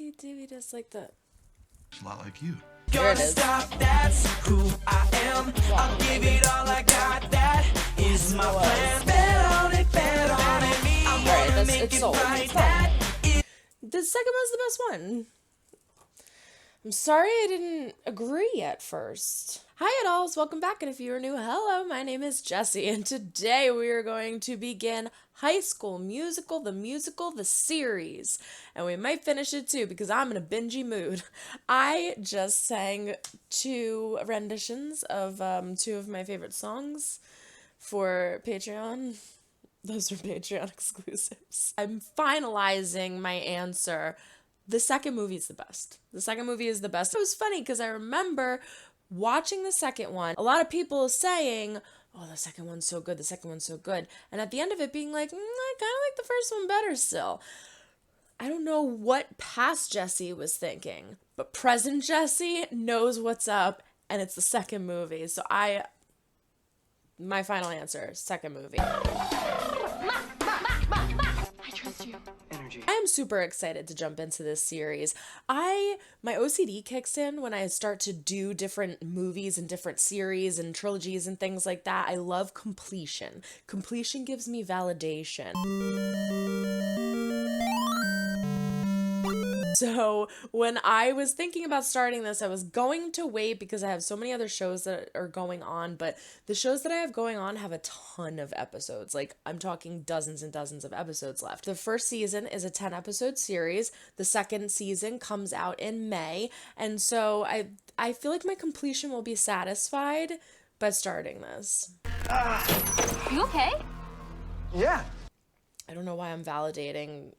he do? He does like the... It's a lot like you. There it is. Stop, that's who I am. I'll give it all I got. That is my plan. Bet on it, bet on it. I'm gonna make it right. The second one's the best one. I'm sorry I didn't agree at first. Hi adults, welcome back, and if you are new, hello, my name is Jessie, and today we are going to begin High School Musical, the series. And we might finish it too, because I'm in a bingey mood. I just sang 2 renditions of 2 of my favorite songs for Patreon. Those are Patreon exclusives. I'm finalizing my answer. The second movie is the best. The second movie is the best. It was funny because I remember watching the second one, a lot of people saying, oh, the second one's so good, the second one's so good. And at the end of it being like, I kind of like the first one better still. I don't know what past Jessie was thinking, but present Jessie knows what's up, and it's the second movie. So my final answer, second movie. I am super excited to jump into this series. My OCD kicks in when I start to do different movies and different series and trilogies and things like that. I love completion. Completion gives me validation. So when I was thinking about starting this, I was going to wait because I have so many other shows that are going on, but the shows that I have going on have a ton of episodes. Like, I'm talking dozens and dozens of episodes left. The first season is a 10-episode series. The second season comes out in May, and so I feel like my completion will be satisfied by starting this. You okay? Yeah. I don't know why I'm validating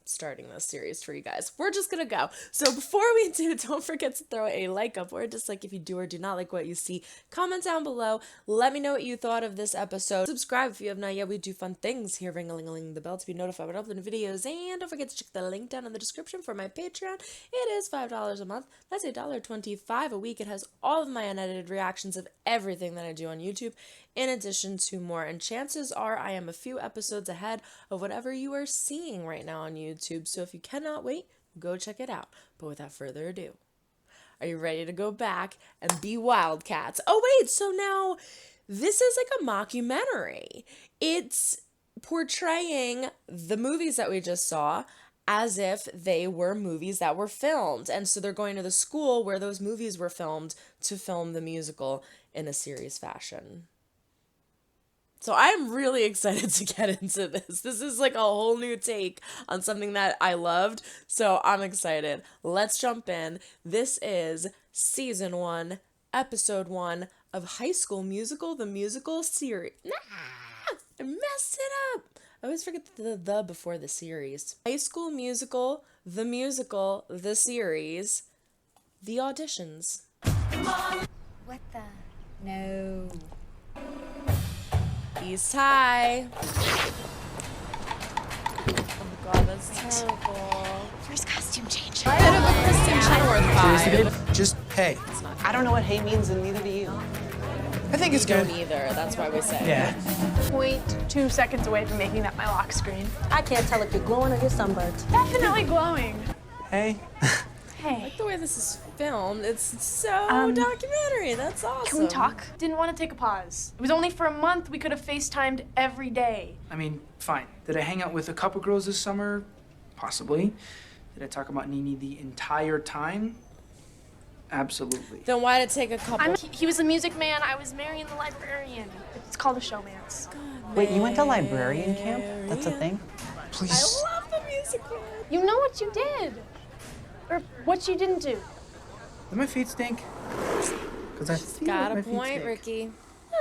starting this series for you guys. We're just gonna go. So before we do, don't forget to throw a like up or dislike if you do or do not like what you see. Comment down below. Let me know what you thought of this episode. Subscribe if you have not yet. We do fun things here. Ring-a-ling-a-ling the bell to be notified when I upload videos. And don't forget to check the link down in the description for my Patreon. It is $5 a month. That's $1.25 a week. It has all of my unedited reactions of everything that I do on YouTube, in addition to more. And chances are I am a few episodes ahead of whatever you are seeing right now on YouTube. So if you cannot wait, go check it out. But without further ado, are you ready to go back and be Wildcats? Oh wait, so now this is like a mockumentary. It's portraying the movies that we just saw as if they were movies that were filmed. And so they're going to the school where those movies were filmed to film the musical in a series fashion. So I'm really excited to get into this. This is like a whole new take on something that I loved. So I'm excited. Let's jump in. This is season 1, episode 1 of High School Musical, the musical series. I messed it up. I always forget the before the series. High School Musical, the series, the auditions. What the? No. East High. Oh my god, that's terrible. First costume change. Bit of a Kristen Chenoweth Seriously, vibe. babe? Just hey. I don't know what hey means, and neither do you. I think it's good. Don't either. That's why we say. Yeah. 0.2 seconds away from making that my lock screen. I can't tell if you're glowing or you're sunburned. Definitely glowing. Hey. I Hey, like the way this is filmed. It's so documentary. That's awesome. can we talk? Didn't want to take a pause. It was only for a month. We could have FaceTimed every day. I mean, fine. Did I hang out with a couple girls this summer? Possibly. Did I talk about Nini the entire time? Absolutely. Then why did it take a couple? He was the music man. I was Marion the librarian. It's called a showmance. Wait, you went to librarian camp? That's a thing? Please. I love the music man. You know what you did. Or what you didn't do. Did my feet stink? Because I feel Got like a my feet point, stink. Ricky.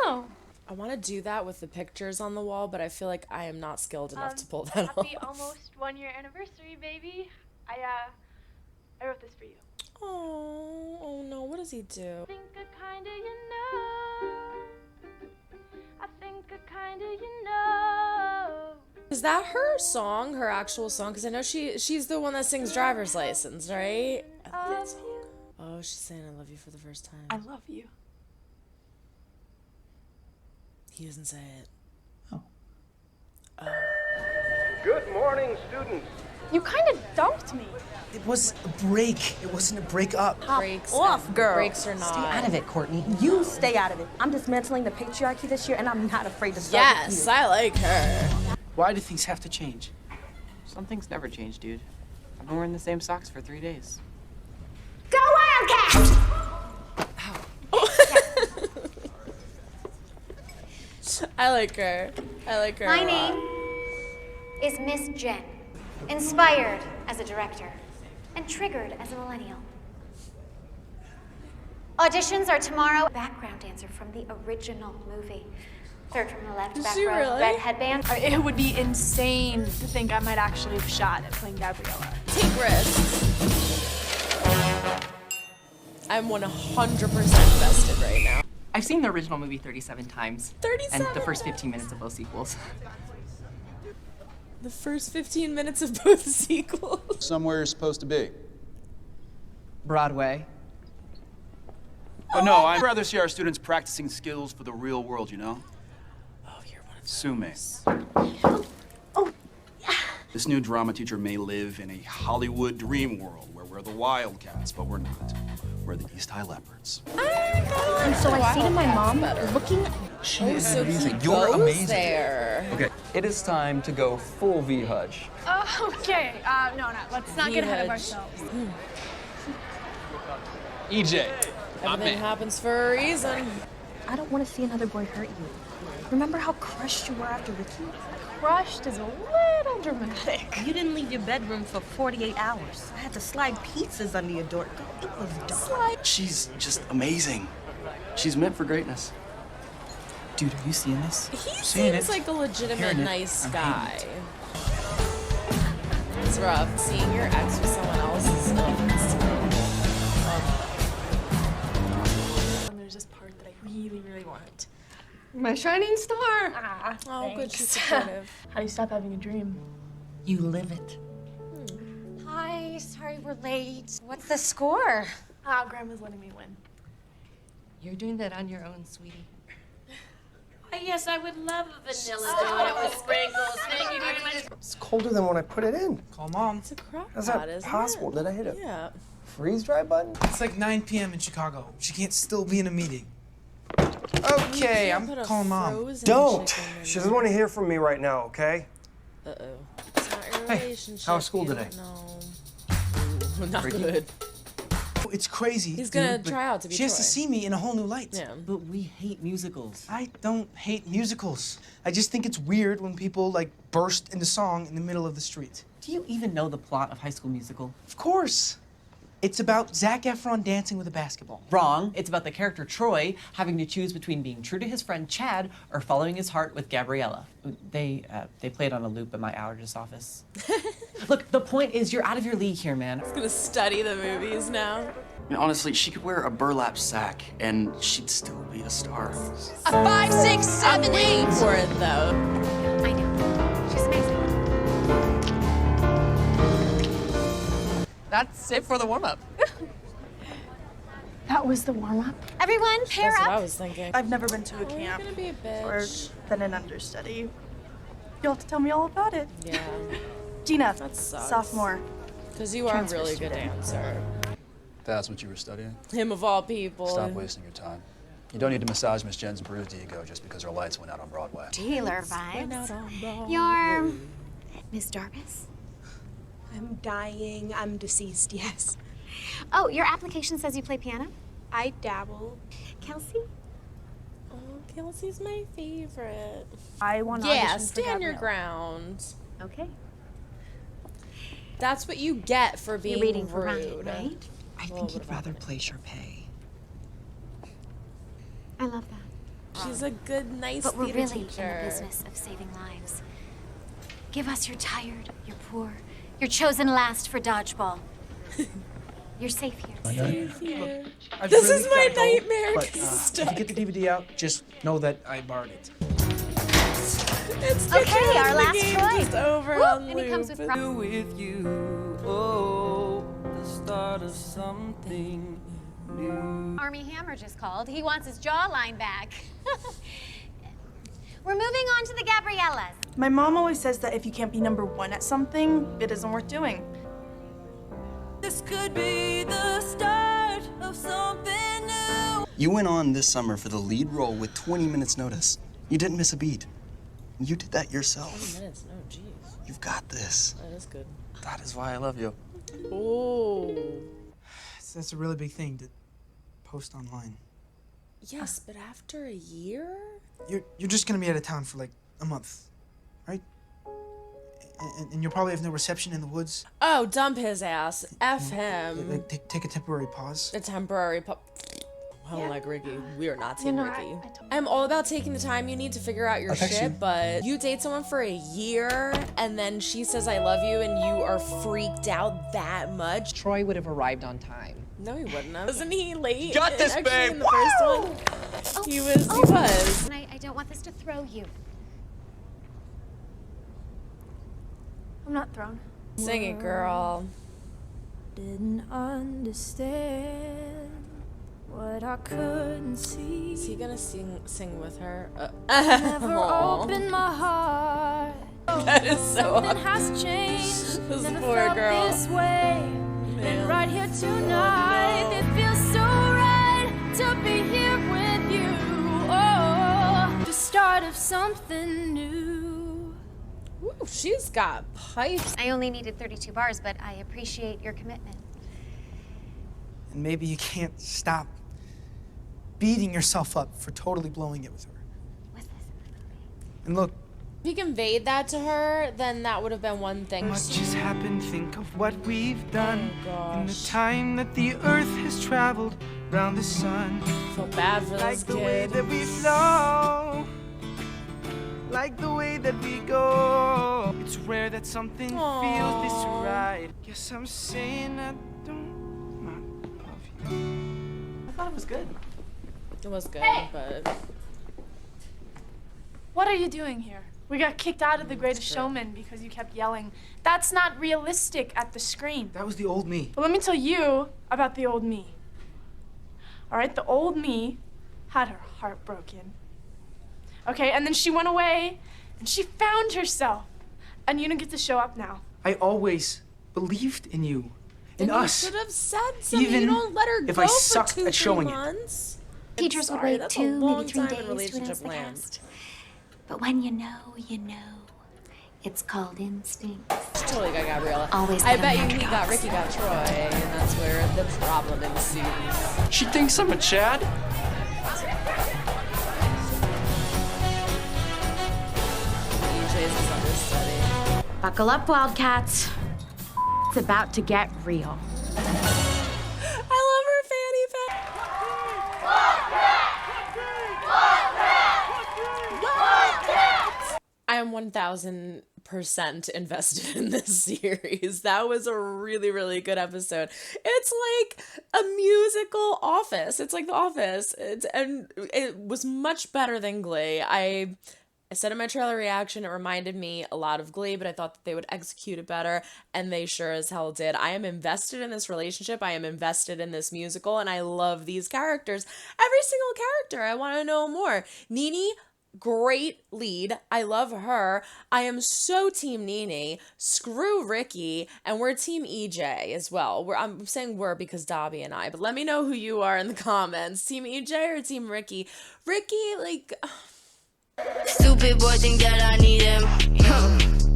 No. I want to do that with the pictures on the wall, but I feel like I am not skilled enough to pull that off. Happy almost 1-year anniversary, baby. I wrote this for you. Oh no, what does he do? I think I kinda you know. I think I kinda you know. Is that her song, her actual song? Because I know she's the one that sings Driver's License, right? I think so. Oh, she's saying I love you for the first time. I love you. He doesn't say it. Oh. Good morning, students. You kind of dumped me. It was a break. It wasn't a break-up. Breaks off, and girl. Breaks or not. Stay out of it, Courtney. You stay out of it. I'm dismantling the patriarchy this year, and I'm not afraid to start with Yes, you. I like her. Why do things have to change? Some things never change, dude. I've been wearing the same socks for 3 days. Go Wildcats! I like her. I like her. My a lot. name is Miss Jen. Inspired as a director and triggered as a millennial. Auditions are tomorrow. Background dancer from the original movie. Third from the left, Is back she row, really? red headband. It would be insane to think I might actually have shot at playing Gabriella. Take risks. I'm 100% invested right now. I've seen the original movie 37 times. 37 And the first 15 minutes of both sequels. The first 15 minutes of both sequels. Somewhere you're supposed to be. Broadway. But no, I'd rather see our students practicing skills for the real world, you know? Oh, you're one of Sue me. Oh, This new drama teacher may live in a Hollywood dream world where we're the Wildcats, but we're not. We're the East High Leopards. And so I see to my mom looking. She is so amazing. he You're goes amazing. there. Okay. It is time to go full V-Hudge. Okay, no, let's not get ahead of ourselves. EJ, Everything happens for a reason. I don't want to see another boy hurt you. Remember how crushed you were after Ricky? Crushed is a little dramatic. You didn't leave your bedroom for 48 hours. I had to slide pizzas under your door. It was dark. She's just amazing. She's meant for greatness. Dude, are you seeing this? He Seeing seems it. like a legitimate Hearing it. nice I'm guy. hating It's rough. Seeing your ex with someone else is And there's this part that I really, really want. My shining star. Oh, good. She's Thanks. supportive. How do you stop having a dream? You live it. hi, sorry we're late. What's the score? Grandma's letting me win. You're doing that on your own, sweetie. Yes, I would love a vanilla donut with sprinkles. Thank you very much. It's colder than when I put it in. Call Mom. It's a crock How's pot, that isn't possible? it? Did I hit a Yeah. freeze dry button? It's like 9 p.m. in Chicago. She can't still be in a meeting. You Okay, can't I'm put a calling Mom. frozen Don't! chicken in She there. doesn't want to hear from me right now, okay? Uh-oh. It's not your Hey, relationship. how was school you today? don't know. Not good. It's crazy. He's gonna dude, but try out to be She has to Troy. see me in a whole new light. Yeah. But we hate musicals. I don't hate musicals. I just think it's weird when people like burst into song in the middle of the street. Do you even know the plot of High School Musical? Of course. It's about Zac Efron dancing with a basketball. Wrong. It's about the character Troy having to choose between being true to his friend Chad or following his heart with Gabriella. They played on a loop in my allergist office. Look, the point is you're out of your league here, man. He's gonna study the movies now. I mean, honestly, she could wear a burlap sack and she'd still be a star. 5, 6, 7, I'm waiting 8. for it though. I know. She's amazing. That's it for the warm-up. That was the warm-up. Everyone, pair That's what I up. was thinking. I've never been to a Oh, you're camp gonna be a or bitch. been an understudy. You'll have to tell me all about it. Yeah. Gina, That sucks. sophomore. Because you are a Transfer really good student. dancer. That's what you were studying? Him of all people. Stop wasting your time. You don't need to massage Miss Jen's bruised ego just because her lights went out on Broadway. Taylor vibes. You're Miss Darvis? I'm dying. I'm deceased, yes. Oh, your application says you play piano? I dabble. Kelsey? Oh, Kelsey's my favorite. I want to Yeah, audition for stand your Gabrielle. ground. Okay. That's what you get for being You're reading rude. for Ryan, right? I think you'd rather play Sharpay. I love that. She's a good, nice But we're theater really teacher. in the business of saving lives. Give us your tired, your poor, your chosen last for dodgeball. You're safe here. I've This really is my gotta go, nightmare, But 'cause if you get the DVD out, just know that I borrowed it. It's Okay, our last game choice. just over Woo, on and he comes with loop. pro- With you, oh, the start of something new. Army Hammer just called. He wants his jawline back. We're moving on to the Gabriellas. My mom always says that if you can't be #1 at something, it isn't worth doing. This could be the start of something new. You went on this summer for the lead role with 20 minutes notice. You didn't miss a beat. You did that yourself. 20 minutes, no, jeez. You've got this. That is good. That is why I love you. Oh. That's a really big thing to post online. Yes, but after a year? You're just gonna be out of town for like a month, right? And you'll probably have no reception in the woods. Oh, dump his ass. F him. Like, take a temporary pause. A temporary I don't like Ricky. We are not Team Ricky. I'm all about taking the time you need to figure out your shit, but you date someone for a year and then she says I love you and you are freaked out that much. Troy would have arrived on time. No, he wouldn't have. Wasn't he late? Got this, Actually, babe. in the first one? He was. And I don't want this to throw you. I'm not thrown. Sing it, girl. Didn't understand what I couldn't see. Is he gonna sing with her? Never Aw. opened my heart. That is so Something has changed. This Never poor felt girl. this way. And right here tonight, it feels so right to be here with you. Oh, the start of something new. Ooh, she's got pipes. I only needed 32 bars, but I appreciate your commitment. And maybe you can't stop beating yourself up for totally blowing it with her. What's this? And look, If he conveyed that to her, then that would have been one thing. Much has happened, think of what we've done in the gosh. time that the earth has traveled round the sun. Feel bad for Like this the way kid. that we flow, like the way that we go. It's rare that something feels this Aww. right. Guess I'm saying I don't not love you. I thought it was good. It was good, but What are you doing here? We got kicked out of The Greatest Showman because you kept yelling. That's not realistic at the screen. that was the old me. But let me tell you about the old me. All right, the old me had her heart broken. Okay, and then she went away and she found herself. And you don't get to show up now. I always believed in you, in then you us. should have said something. Even You don't let her if go I for sucked 2-3 at showing it. months. Teachers would sorry, wait that's a 2, long maybe 3 time in days to relationship announce the land. cast. But when you know, you know. It's called instinct. She totally got Gabriella. Always I put bet on you the he got underdogs. Ricky got Troy, and that's where the problem ensues. She thinks I'm a Chad? DJ's is understudy. Buckle up, Wildcats. It's about to get real. I love her fanny pack. I am 1000% invested in this series. That was a really, really good episode. It's like a musical Office. It's like The Office. And it was much better than Glee. I said in my trailer reaction, it reminded me a lot of Glee, but I thought that they would execute it better, and they sure as hell did. I am invested in this relationship. I am invested in this musical, and I love these characters. Every single character. I want to know more. Nene, great lead. I love her. I am so team Nene. Screw Ricky, and we're team EJ as well. I'm saying we're because Dobbie and I, but let me know who you are in the comments. Team EJ or team Ricky? Ricky, like... Stupid boy think that I need him.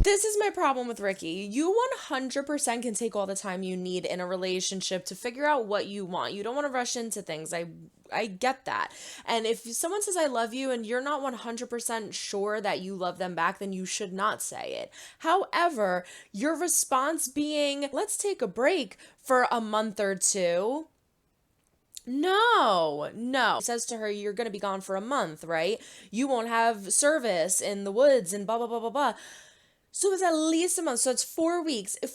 This is my problem with Ricky. You 100% can take all the time you need in a relationship to figure out what you want. You don't want to rush into things. I get that. And if someone says I love you and you're not 100% sure that you love them back, then you should not say it. However, your response being, let's take a break for a month or two. No. He says to her, you're going to be gone for a month, right? You won't have service in the woods and blah, blah, blah, blah, blah. So it's at least a month. So it's 4 weeks. In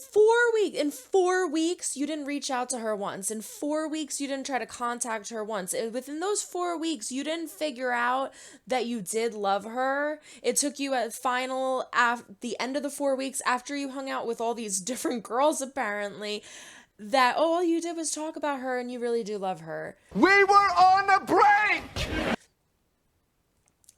4 weeks, you didn't reach out to her once. In 4 weeks, you didn't try to contact her once. Within those 4 weeks, you didn't figure out that you did love her. It took you at the end of the 4 weeks after you hung out with all these different girls, apparently, that all you did was talk about her and you really do love her. We were on a break!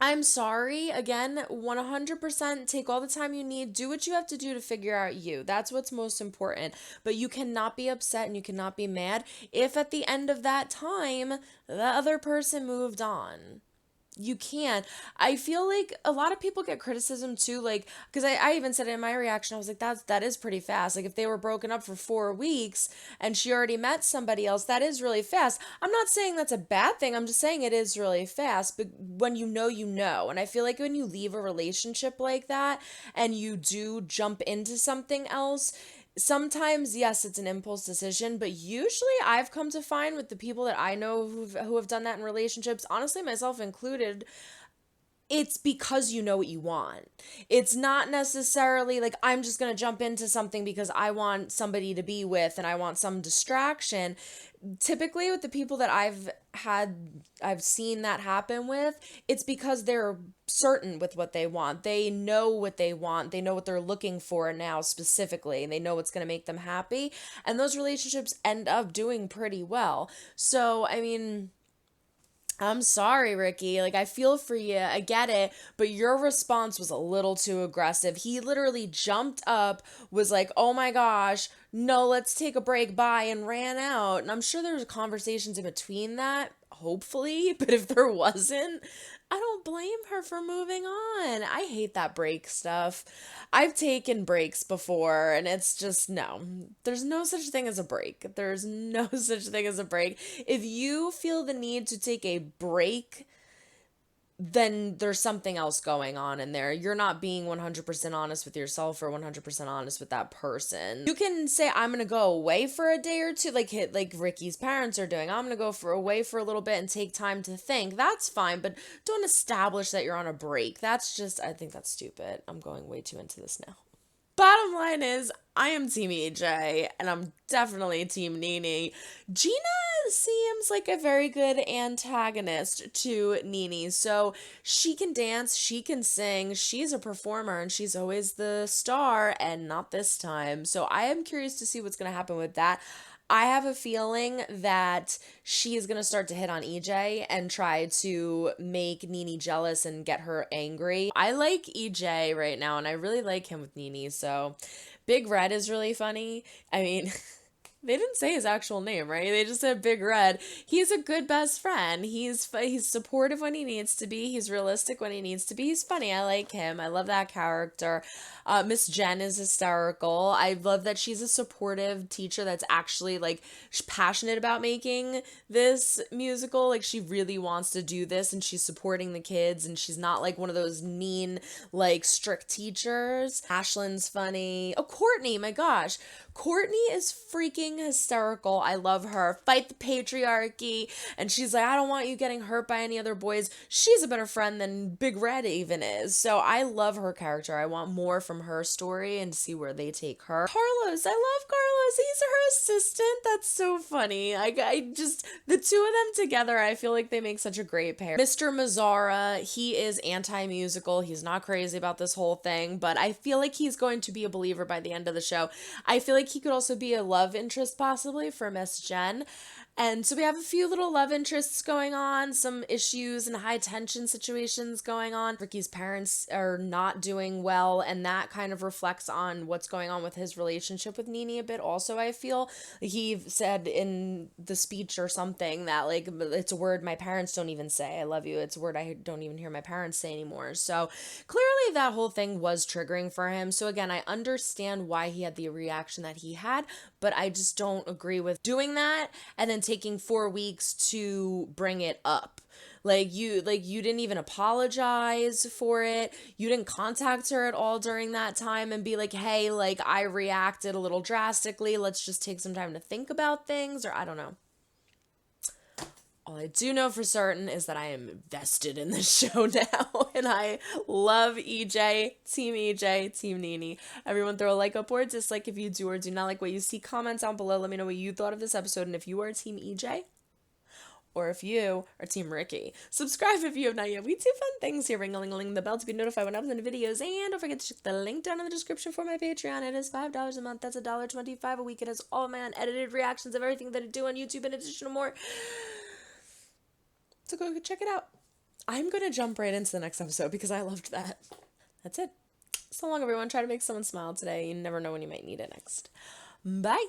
I'm sorry. Again, 100% take all the time you need. Do what you have to do to figure out you. That's what's most important. But you cannot be upset and you cannot be mad if at the end of that time, the other person moved on. You can. I feel like a lot of people get criticism too, like, because I even said it in my reaction, I was like, that is pretty fast. Like, if they were broken up for 4 weeks and she already met somebody else, that is really fast. I'm not saying that's a bad thing. I'm just saying it is really fast. But when you know, you know. And I feel like when you leave a relationship like that and you do jump into something else, sometimes, yes, it's an impulse decision, but usually I've come to find with the people that I know who have done that in relationships, honestly, myself included, it's because you know what you want. It's not necessarily like I'm just going to jump into something because I want somebody to be with and I want some distraction. Typically with the people that I've seen that happen with, it's because they're certain with what they want. They know what they want. They know what they're looking for now specifically, and they know what's going to make them happy. And those relationships end up doing pretty well. So, I mean, I'm sorry, Ricky. Like, I feel for you. I get it. But your response was a little too aggressive. He literally jumped up, was like, oh my gosh, no, let's take a break, bye, and ran out. And I'm sure there's conversations in between that, hopefully. But if there wasn't, I don't blame her for moving on. I hate that break stuff. I've taken breaks before, and it's just, no. There's no such thing as a break. There's no such thing as a break. If you feel the need to take a break, then there's something else going on in there. You're not being 100% honest with yourself or 100% honest with that person. You can say, I'm going to go away for a day or two, like Ricky's parents are doing. I'm going to go away for a little bit and take time to think. That's fine, but don't establish that you're on a break. That's just, I think that's stupid. I'm going way too into this now. Bottom line is, I am Team EJ, and I'm definitely Team Nene. Gina seems like a very good antagonist to Nene. So she can dance, she can sing, she's a performer, and she's always the star, and not this time. So I am curious to see what's going to happen with that. I have a feeling that she is going to start to hit on EJ and try to make Nene jealous and get her angry. I like EJ right now, and I really like him with Nene, so Big Red is really funny. I mean, they didn't say his actual name, right? They just said Big Red. He's a good best friend. He's supportive when he needs to be. He's realistic when he needs to be. He's funny. I like him. I love that character. Miss Jen is hysterical. I love that she's a supportive teacher that's actually like passionate about making this musical. Like, she really wants to do this, and she's supporting the kids, and she's not like one of those mean, like, strict teachers. Ashlyn's funny. Oh, Courtney, my gosh. Courtney is freaking hysterical. I love her. Fight the patriarchy. And she's like, I don't want you getting hurt by any other boys. She's a better friend than Big Red even is. So I love her character. I want more from her story and see where they take her. Carlos, I love Carlos. He's her assistant. That's so funny. I just, the two of them together, I feel like they make such a great pair. Mr. Mazzara, he is anti-musical. He's not crazy about this whole thing, but I feel like he's going to be a believer by the end of the show. I feel like he could also be a love interest possibly for Miss Jen. And so we have a few little love interests going on, some issues and high tension situations going on. Ricky's parents are not doing well, and that kind of reflects on what's going on with his relationship with Nene a bit also, I feel. He said in the speech or something that, like, it's a word my parents don't even say, I love you. It's a word I don't even hear my parents say anymore. So clearly that whole thing was triggering for him. So again, I understand why he had the reaction that he had, but I just don't agree with doing that and then taking 4 weeks to bring it up. Like you didn't even apologize for it. You didn't contact her at all during that time and be like, hey, like, I reacted a little drastically. Let's just take some time to think about things, or I don't know. All I do know for certain is that I am invested in this show now, and I love EJ, Team Nene. Everyone throw a like up or a dislike if you do or do not like what you see. Comment down below. Let me know what you thought of this episode, and if you are Team EJ, or if you are Team Ricky. Subscribe if you have not yet. We do fun things here. Ring-a-ling-a-ling the bell to be notified when I upload videos. And don't forget to check the link down in the description for my Patreon. It is $5 a month. That's $1.25 a week. It has all my unedited reactions of everything that I do on YouTube in addition to more. So go check it out. I'm going to jump right into the next episode because I loved that. That's it. So long, everyone. Try to make someone smile today. You never know when you might need it next. Bye.